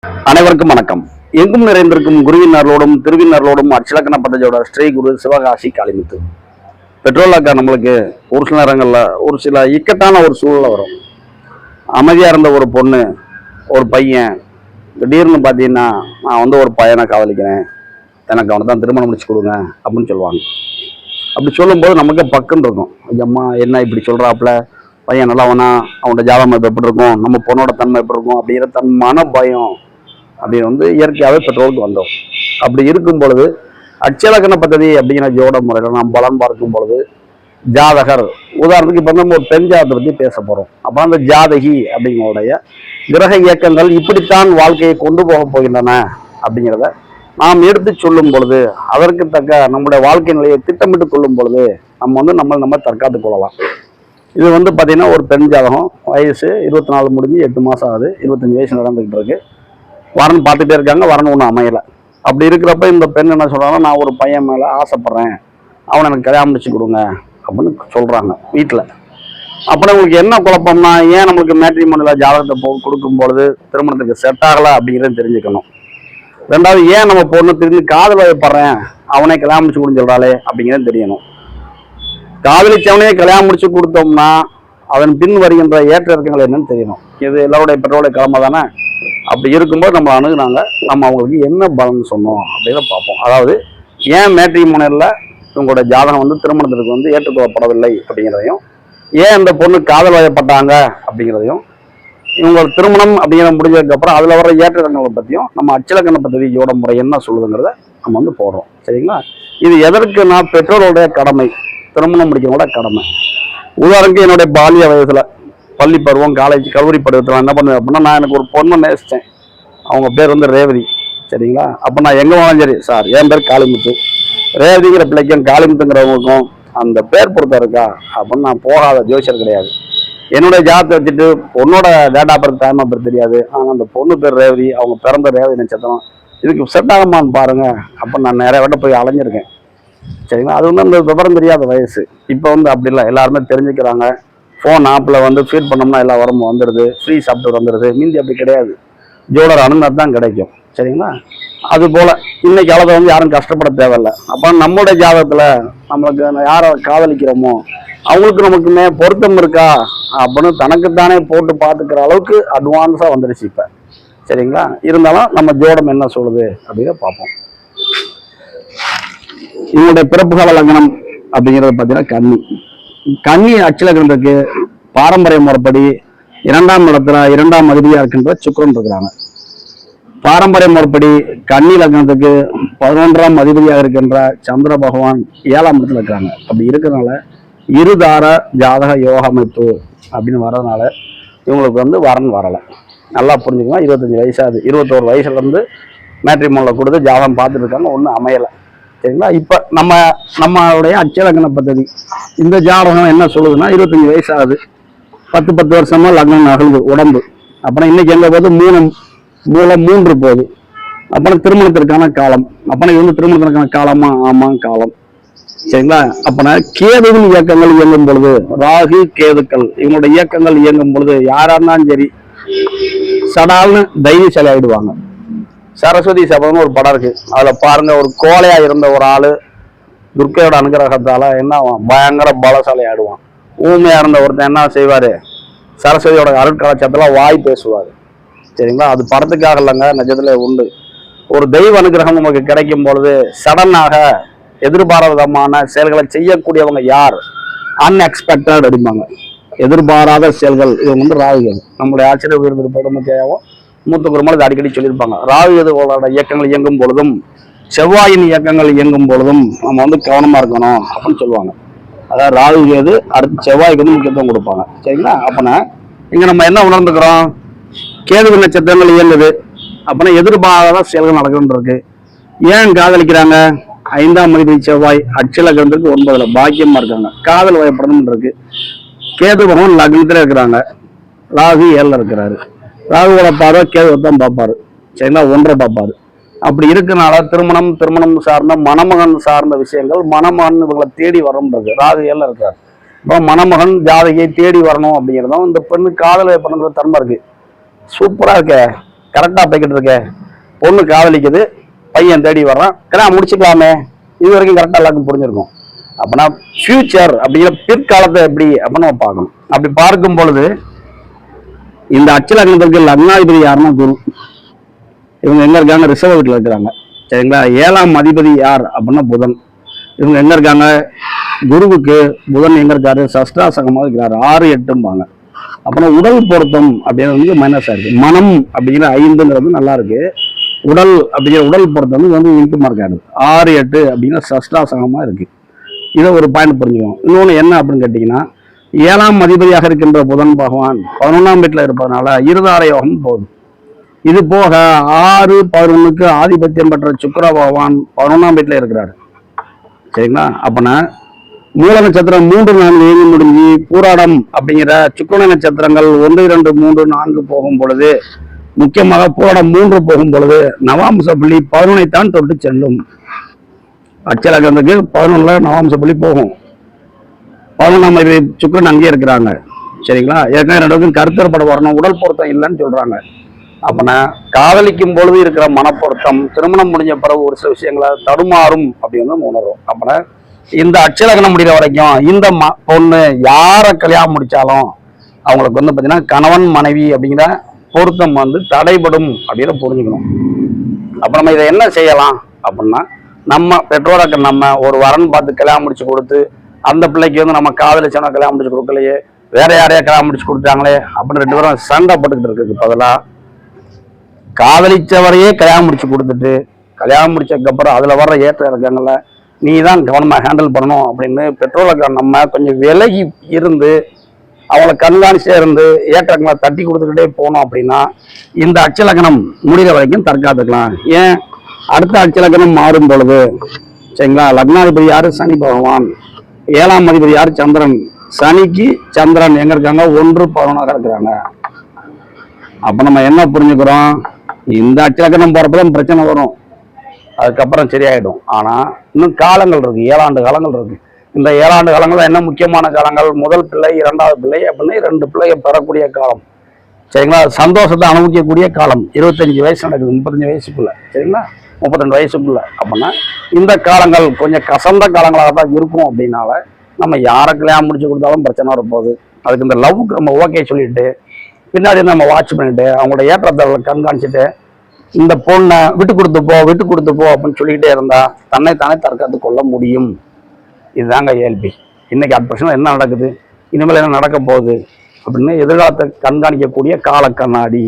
அனைவருக்கும் வணக்கம். எங்கும் நிறைந்திருக்கும் குருவினர்களோடும் திருவினர்களோடும் அச்சலக்கண பദ്ധதியோட ஸ்ரீ குரு சிவகாசி காளிமுத்து. பெட்ரோலாக்கா நம்மளுக்கு ஒரு சில நேரங்களில் ஒரு சில இக்கட்டான ஒரு சூழ்நிலை வரும். அமைதியாக இருந்த ஒரு பொண்ணு, ஒரு பையன் திடீர்னு பார்த்தீங்கன்னா நான் ஒரு பையனை காதலிக்கிறேன், எனக்கு அவனை தான் திருமணம் முடிச்சு கொடுங்க அப்படின்னு சொல்லுவாங்க. அப்படி சொல்லும்போது நமக்கு பக்குன்னு இருக்கும். அம்மா என்ன இப்படி சொல்கிறாப்புல, பையன் நல்லவனா, அவனோட ஜாதகம் எப்படி இருக்கும், நம்ம பொண்ணோட தன்மை எப்படி இருக்கும் அப்படிங்கிற தன்மான பயம் அப்படி இயற்கையாகவே பெட்ரோலுக்கு வந்தோம். அப்படி இருக்கும் பொழுது அட்சலக்கண பദ്ധதி அப்படிங்கிற ஜோட முறையில் நாம் பலன் பார்க்கும் பொழுது ஜாதகர், உதாரணத்துக்கு இப்போ நம்ம ஒரு பெண் ஜாதகத்தை பற்றி பேச போகிறோம். அப்போ அந்த ஜாதகி அப்படிங்களுடைய கிரக இயக்கங்கள் இப்படித்தான் வாழ்க்கையை கொண்டு போக போகின்றன அப்படிங்கிறத நாம் எடுத்து சொல்லும் பொழுது, அதற்கு தக்க நம்முடைய வாழ்க்கை நிலையை திட்டமிட்டு கொள்ளும் பொழுது நம்ம தற்காத்து கொள்ளலாம். இது பார்த்தீங்கன்னா ஒரு பெண் ஜாதகம், வயசு 24 முடிஞ்சு 8 மாதம் ஆகுது, 25 வயசு நடந்துகிட்டு இருக்கு. வரன் பார்த்துட்டே இருக்காங்க, வரன் ஒன்றும் அமையலை. அப்படி இருக்கிறப்ப இந்த பெண் என்ன சொல்கிறாங்கன்னா, நான் ஒரு பையன் மேலே ஆசைப்பட்றேன், அவனை எனக்கு கல்யாணம் முடிச்சு கொடுங்க அப்படின்னு சொல்கிறாங்க வீட்டில். அப்புறம் உங்களுக்கு என்ன குழப்பம்னா, ஏன் நம்மளுக்கு மேட்ரிமோனியில் ஜாதகத்தை கொடுக்கும் பொழுது திருமணத்துக்கு செட் ஆகலை அப்படிங்கிறத தெரிஞ்சுக்கணும். ரெண்டாவது, ஏன் நம்ம பொண்ணு திரும்பி காதல் வயப்படுறேன், அவனே கல்யாணம் முடிச்சு கொடுன்னு சொல்கிறாளே அப்படிங்கிறது தெரியணும். காதலிச்சவனே கல்யாணம் முடிச்சு கொடுத்தோம்னா அதன் பின் வருகின்ற ஏற்ற இறக்கங்கள் என்னன்னு தெரியணும். இது எல்லாருடைய பெற்றோருடைய கிழமை தானே. அப்படி இருக்கும்போது நம்ம அணுகுனாங்க, நம்ம அவங்களுக்கு என்ன பலன் சொன்னோம் அப்படின்னு பார்ப்போம். அதாவது ஏன் மேட்ரிமோனியல்ல உங்களோட ஜாதகம் திருமணத்திற்கு ஏற்றுக்கொள்ளப்படவில்லை அப்படிங்கிறதையும், ஏன் இந்த பொண்ணு காதல் வயப்பட்டாங்க அப்படிங்கிறதையும், இவங்க திருமணம் அப்படிங்கிற முடிஞ்சதுக்கப்புறம் அதில் வர ஏற்ற இறக்கங்களை பற்றியும் நம்ம அச்சலக்கண பദ്ധதி ஜோட முறை என்ன சொல்லுதுங்கிறத நம்ம போடுறோம். சரிங்களா? இது எதற்குன்னா பெற்றோருடைய கடமை, திருமணம் முடிக்கிறவங்களோட கடமை. உதாரணத்துக்கு என்னுடைய பாலிய வயசுல பள்ளி பருவம், காலேஜ், கல்லூரி பருவத்தில் என்ன பண்ணுவேன் அப்படின்னா, நான் எனக்கு ஒரு பொண்ணை நேசித்தேன். அவங்க பேர் ரேவதி. சரிங்களா? அப்போ நான் எங்கே போனாலும் சரி, சார் என் பேர் காளிமுத்து, ரேவதிங்கிற பிள்ளைக்கும் காளிமுத்துங்கிறவங்களுக்கும் அந்த பேர் பொறுத்த இருக்கா அப்படின்னு நான் போகாத ஜோசியர் கிடையாது. என்னுடைய ஜாதகத்தை வச்சுட்டு பொண்ணோட date of birth, time of birth தெரியாது, ஆனால் அந்த பொண்ணு பேர் ரேவதி, அவங்க பிறந்த ரேவதி நட்சத்திரம், இதுக்கு செட் ஆகுமான்னு பாருங்க அப்போ நான் நிறைய விட போய் அலைஞ்சிருக்கேன். சரிங்களா? அது அந்த விவரம் தெரியாத வயசு. இப்போ அப்படி இல்லை, எல்லாருமே தெரிஞ்சுக்கிறாங்க. ஃபோன் ஆப்பில் ஃபீட் பண்ணோம்னா எல்லா வரமும் வந்துடுது, ஃப்ரீ சாஃப்ட்வேர் வந்துடுது. மீந்தி அப்படி கிடையாது, ஜோடர் அனுமதி தான் கிடைக்கும். சரிங்களா? அதுபோல் இன்னைக்கு அளவை யாரும் கஷ்டப்பட தேவையில்லை. அப்போ நம்மளுடைய ஜாதகத்தில் நம்மளுக்கு யாரை காதலிக்கிறோமோ அவங்களுக்கு நமக்குமே பொருத்தம் இருக்கா அப்படின்னு தனக்குத்தானே போட்டு பார்த்துக்கிற அளவுக்கு அட்வான்ஸாக வந்துடுச்சு இப்போ. சரிங்களா? இருந்தாலும் நம்ம ஜோடம் என்ன சொல்லுது அப்படின்னு பார்ப்போம். இவங்களுடைய பிறப்பு கால லக்னம் அப்படிங்கிறது பார்த்தீங்கன்னா கன்னி. கன்னி அச்சலக்கணத்துக்கு பாரம்பரிய முறைப்படி 2ஆம் இடத்துல 2ஆம் அதிபதியா இருக்கின்ற சுக்கிரன் இருக்கிறாங்க. பாரம்பரிய முறைப்படி கன்னி லக்னத்துக்கு 11ஆம் அதிபதியாக இருக்கின்ற சந்திர பகவான் 7ஆம் இடத்துல இருக்கிறாங்க. அப்படி இருக்கிறதுனால இருதார ஜாதக யோக அமைப்பு அப்படின்னு வர்றதுனால இவங்களுக்கு வரன் வரலை. நல்லா புரிஞ்சுக்கலாம். 25 வயசாகுது, 21 வயசுலேருந்து மேட்ரிமோனில் கொடுத்து ஜாதகம் பார்த்துட்டு இருக்காங்க, ஒன்றும் அமையலை. சரிங்களா? இப்போ நம்மளுடைய அச்சலக்கண பദ്ധதி இந்த ஜாதகம் என்ன சொல்லுதுன்னா, 25 வயசு ஆகுது, 10 வருஷமா லக்னம் நகழ்வு உடம்பு. அப்புறம் இன்னைக்கு எங்க போது மூலம் 3 போகுது. அப்புறம் திருமணத்திற்கான காலம். அப்புறம் திருமணத்திற்கான காலமா? ஆமா, காலம். சரிங்களா? அப்பனா கேதுவின் இயக்கங்கள் இயங்கும் பொழுது, ராகு கேதுக்கள் இவங்களோட இயக்கங்கள் இயங்கும் பொழுது யாரா இருந்தாலும் சரி சடால்னு தைரியசாலி ஆயிடுவாங்க. சரஸ்வதி சபதம்னு ஒரு படம் இருக்கு, அதுல பாருங்க, ஒரு கோழையா இருந்த ஒரு ஆளு துர்க்கையோட அனுகிரகத்தால என்ன ஆகும், பயங்கர பலசாலி ஆயிடுவான். ஊமையா இருந்த ஒருத்தன் என்ன செய்வாரு, சரஸ்வதியோட அருட்கலாச்சாரத்துல வாய் பேசுவாரு. சரிங்களா? அது படத்துக்காக இல்லைங்க, நிஜத்துல உண்டு. ஒரு தெய்வ அனுகிரகம் நமக்கு கிடைக்கும் பொழுது சடனாக எதிர்பாராத விதமான செயல்களை செய்யக்கூடியவங்க யார், அன்எக்ஸ்பெக்டட் அடிப்பாங்க. எதிர்பாராத செயல்கள் இவங்க ராகுகள். நம்மளுடைய ஆச்சரிய உயர்ந்து படமுத்தையாவும் மூத்த குருமலை அடிக்கடி சொல்லியிருப்பாங்க. ராகு எதுவோட இயக்கங்கள் இயங்கும் பொழுதும் செவ்வாயின் இயக்கங்கள் இயங்கும் பொழுதும் நம்ம கவனமா இருக்கணும் அப்படின்னு சொல்லுவாங்க. அதாவது ராகு கேது அடுத்து செவ்வாய்க்கு முக்கியத்துவம் கொடுப்பாங்க. சரிங்களா? அப்பனா இங்க நம்ம என்ன உணர்ந்துக்கிறோம், கேது நட்சத்திரங்கள் இயங்குது, அப்பனா எதிர்பாராத செயல்கள் நடக்கணும் இருக்கு. ஏன் காதலிக்கிறாங்க, 5ஆம் அதிபதி செவ்வாய் அச்சலக்கணத்துக்கு 9ல் பாக்கியமா இருக்காங்க, காதல் வயப்படணும் இருக்கு. கேது பகவான் லக்னத்துல இருக்கிறாங்க, ராகு 7ல் இருக்கிறாரு. ராகுவோட பார்வை கேதுவை தான் பார்ப்பாரு. சரிங்களா? 1 பார்ப்பாரு. அப்படி இருக்கனால திருமணம் சார்ந்த மணமகன் சார்ந்த விஷயங்கள், மணமகன் இவங்களை தேடி வரணும்ன்றது. ராகு 7ல் இருக்காரு. இப்போ மணமகன் ஜாதகியை தேடி வரணும் அப்படிங்கிறதும் இந்த பெண்ணு காதல் பண்ணுற தன்மை இருக்கு. சூப்பரா இருக்க, கரெக்டாக போய்கிட்டு இருக்கே, பொண்ணு காதலிக்குது, பையன் தேடி வர்றான், கல்யாணம் முடிச்சுக்கலாமே, இது வரைக்கும் கரெக்டாக எல்லாருக்கும் புரிஞ்சிருக்கும். அப்படின்னா ஃபியூச்சர் அப்படிங்கிற பிற்காலத்தை எப்படி அப்படின்னு நம்ம பார்க்கணும். அப்படி பார்க்கும் பொழுது இந்த அச்சலக்னத்திற்கு லக்னாதிபதி யாருன்னா குரு. இவங்க எங்க இருக்காங்க? ரிஷப வீட்டில் இருக்கிறாங்க. சரிங்களா? 7ஆம் அதிபதி யார் அப்படின்னா புதன். இவங்க எங்க இருக்காங்க? குருவுக்கு புதன் எங்க இருக்காரு? சஷ்டாசகமாக இருக்கிறாரு. 6, 8ம்பாங்க. அப்புறம் உடல் பொருத்தம் அப்படிங்கிறது மைனஸா இருக்கு. மனம் அப்படிங்கிற 5ங்கிறது நல்லா இருக்கு. உடல் அப்படிங்கிற உடல் பொருத்தம் வந்து இன்ட்டு மார்க் ஆகுது. 6, 8 அப்படிங்கிற சஷ்டாசகமா இருக்கு. இதை ஒரு பாயிண்ட் புரிஞ்சுக்கணும். இன்னொன்று என்ன அப்படின்னு கேட்டீங்கன்னா, 7ஆம் அதிபதியாக இருக்கின்ற புதன் பகவான் 11ஆம் வீட்டில் இருப்பதனால இருதார யோகம் போகுது. இது போக 6, 11க்கு ஆதிபத்தியம் பெற்ற சுக்கிர பகவான் 11ஆம் வீட்டில் இருக்கிறாரு. சரிங்களா? அப்பனா மூல நட்சத்திரம் 3, 4 இயங்கி முடிஞ்சு பூராடம் அப்படிங்கிற சுக்கிர நட்சத்திரங்கள் 1, 2, 3, 4 போகும் பொழுது, முக்கியமாக பூராடம் 3 போகும் பொழுது நவாம்ச புள்ளி 11ஐ தான் தொட்டு செல்லும். அச்சலகத்துக்கு 11ல நவாம்ச புள்ளி போகும். 11ஆம் அதிபதி சுக்கிரன் அங்கேயே இருக்கிறாங்க. சரிங்களா? ஏற்கனவே 2க்கும் கருத்தற்பட வரணும், உடல் பொருத்தம் இல்லைன்னு சொல்றாங்க. அப்பனா காதலிக்கும் பொழுது இருக்கிற மனப்பொருத்தம் திருமணம் முடிஞ்ச பிறகு ஒரு சில விஷயங்களை தடுமாறும் அப்படின்னு உணரும். அப்பனா இந்த அச்சலகனம் முடிகிற வரைக்கும் இந்த பொண்ணு யாரை கல்யாணம் முடிச்சாலும் அவங்களுக்கு வந்து பார்த்தீங்கன்னா கணவன் மனைவி அப்படிங்கிற பொருத்தம் வந்து தடைபடும் அப்படின்னு புரிஞ்சுக்கணும். அப்ப நம்ம இதை என்ன செய்யலாம் அப்படின்னா, நம்ம பெற்றோருக்கு நம்ம ஒரு வரன் பார்த்து கல்யாணம் முடிச்சு கொடுத்து, அந்த பிள்ளைக்கு வந்து நம்ம காதலிச்சவன கல்யாணம் முடிச்சு கொடுக்கலையே, வேற யாரையா கல்யாணம் முடிச்சு கொடுத்தாங்களே அப்படின்னு 2 பேரும் சண்டை போட்டுக்கிட்டு இருக்கு பதிலாக, காதலிச்சவரையே கல்யாணம் முடிச்சு கொடுத்துட்டு கல்யாணம் முடிச்சதுக்கு அப்புறம் அதுல வர்ற ஏற்ற இறக்கங்கள நீ தான் கவனமா ஹேண்டில் பண்ணணும் அப்படின்னு பெற்றோருக்கு நம்ம கொஞ்சம் விலகி இருந்து அவங்கள கண்காணிச்சே இருந்து ஏற்றங்களை தட்டி கொடுத்துக்கிட்டே போனோம் அப்படின்னா இந்த அச்சலக்கணம் முடிகிற வரைக்கும் தற்காத்துக்கலாம். ஏன்? அடுத்த அச்சலக்கணம் மாறும் பொழுது, சரிங்களா, லக்னாதிபதி யாரு? சனி பகவான். 7ஆம் அதிபதி யாரு? சந்திரன். சனிக்கு சந்திரன் எங்க இருக்காங்க? 1, 11 இருக்கிறாங்க. அப்ப நம்ம என்ன புரிஞ்சுக்கிறோம்? இந்த அச்சலக்கணம் போறப்பதான் பிரச்சனை வரும், அதுக்கப்புறம் சரியாயிடும். ஆனா இன்னும் காலங்கள் இருக்கு, 7 ஆண்டு காலங்கள் இருக்கு. இந்த 7 ஆண்டு காலங்கள் என்ன முக்கியமான காலங்கள்? முதல் பிள்ளை, 2வது பிள்ளை அப்படின்னு 2 பிள்ளையை பெறக்கூடிய காலம். சரிங்களா? சந்தோஷத்தை அனுபவிக்கக்கூடிய காலம். 25 வயசு நடக்குது, 35 வயசுக்குள்ள, சரிங்களா, 32 வயசுக்குள்ள. அப்படின்னா இந்த காலங்கள் கொஞ்சம் கசந்த காலங்களாக தான் இருக்கும். அப்படின்னால நம்ம யாரை கல்யாணம் முடிச்சு கொடுத்தாலும் பிரச்சனை வரப்போகுது. அதுக்கு இந்த லவ்வுக்கு நம்ம ஓகே சொல்லிட்டு பின்னாடி நம்ம வாட்ச் பண்ணிட்டு அவங்களோட ஏற்றத்தை கண்காணிச்சுட்டு இந்த பொண்ணை விட்டு கொடுத்து போ அப்படின்னு சொல்லிக்கிட்டே இருந்தா தன்னைத்தானே தற்காத்து கொள்ள முடியும். இதுதாங்க இயல்பி. இன்னைக்கு அது பிரச்சனை என்ன நடக்குது, இனிமேல் என்ன நடக்க போகுது அப்படின்னு எதிர்காலத்தை கண்காணிக்கக்கூடிய கால கண்ணாடி.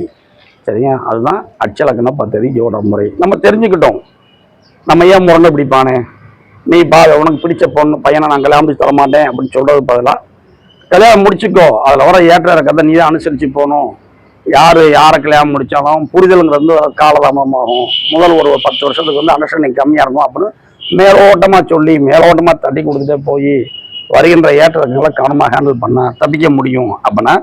சரியா? அதுதான் அச்சலக்கண பദ്ധதி ஜோட முறை. நம்ம தெரிஞ்சுக்கிட்டோம். நம்ம ஏன் முரண்டை பிடிப்பானே, நீ உனக்கு பிடிச்ச பொண்ணு பையனை நான் கல்யாணம் முடிச்சு தர மாட்டேன் அப்படின்னு சொல்றது பதிலாக கல்யாணம் முடிச்சுக்கோ, அதில் வர ஏற்ற கதை நீ தான் அனுசரித்து போகணும். யாரை கல்யாணம் முடித்தாலும் புரிதலுங்கிறது வந்து காலதாமதமாகும். முதல் ஒரு 10 வருஷத்துக்கு வந்து அண்டர்ஸ்டாண்டிங் கம்மியாக இருக்கும் அப்படின்னு மேலோட்டமாக சொல்லி மேலோட்டமாக தட்டி கொடுத்துட்டே போய் வருகின்ற ஏற்றங்களை கவனமாக ஹேண்டில் பண்ண தப்பிக்க முடியும். அப்படின்னா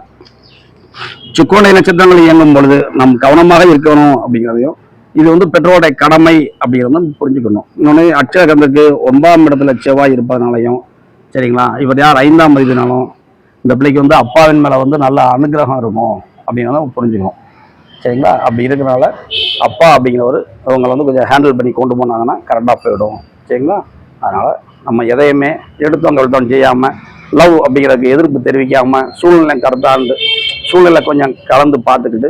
சுக்கோணை நட்சத்திரங்கள் இயங்கும் பொழுது நம் கவனமாக இருக்கணும் அப்படிங்கிறதையும், இது வந்து பெற்றோருடைய கடமை அப்படிங்கிறத புரிஞ்சுக்கணும். இன்னொன்று அச்சலகத்துக்கு 9ஆம் இடத்துல செவ்வாய் இருப்பதனாலையும், சரிங்களா, இவர் யார் 5ஆம் அதிபதினாலும் இந்த பிள்ளைக்கு வந்து அப்பாவின் மேலே வந்து நல்ல அனுகிரகம் இருக்கும் அப்படிங்கிறத புரிஞ்சுக்கணும். சரிங்களா? அப்படி இருக்கிறனால அப்பா அப்படிங்கிறவர் அவங்களை வந்து கொஞ்சம் ஹேண்டில் பண்ணி கொண்டு போனாங்கன்னா கரெக்டாக போயிடும். சரிங்களா? அதனால் நம்ம எதையுமே எடுத்தவங்கள்ட்ட செய்யாமல், லவ் அப்படிங்கிறதுக்கு எதிர்ப்பு தெரிவிக்காமல், சூழ்நிலை கரெக்டாக சூழ்நிலை கொஞ்சம் கலந்து பார்த்துக்கிட்டு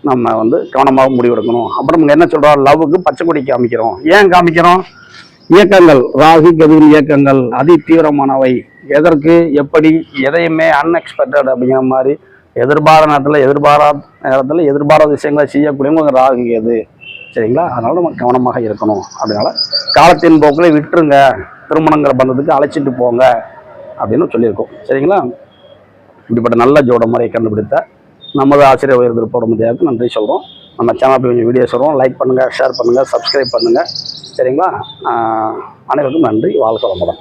நம்ம வந்து கவனமாக முடிவெடுக்கணும். அப்புறம் என்ன சொல்கிறோம்? லவ்வுக்கு பச்சை கொடி காமிக்கிறோம். ஏன் காமிக்கிறோம்? இயக்கங்கள், ராகு கதிரின் இயக்கங்கள் அதி தீவிரமானவை. எதற்கு, எப்படி, எதையுமே அன்எக்ஸ்பெக்டட் அப்படிங்கிற மாதிரி எதிர்பாராத நேரத்தில் எதிர்பாராத விஷயங்களை செய்யக்கூடியவங்க ராகு கேது. சரிங்களா? அதனால நம்ம கவனமாக இருக்கணும். அதனால காலத்தின் போக்கில் விட்டுருங்க, திருமணங்கிற பந்தத்துக்கு அழைச்சிட்டு போங்க அப்படின்னு சொல்லியிருக்கோம். சரிங்களா? இப்படிப்பட்ட நல்ல ஜோட முறையை கண்டுபிடித்த நமது ஆசிரியர் உயர்ந்திருப்போம் முடியாது நன்றி சொல்கிறோம். நம்ம சேனலுக்கு கொஞ்சம் வீடியோ சொல்கிறோம். லைக் பண்ணுங்கள், ஷேர் பண்ணுங்கள், சப்ஸ்கிரைப் பண்ணுங்கள். சரிங்களா? அனைவருக்கும் நன்றி. வாழ்க வளமுடன்.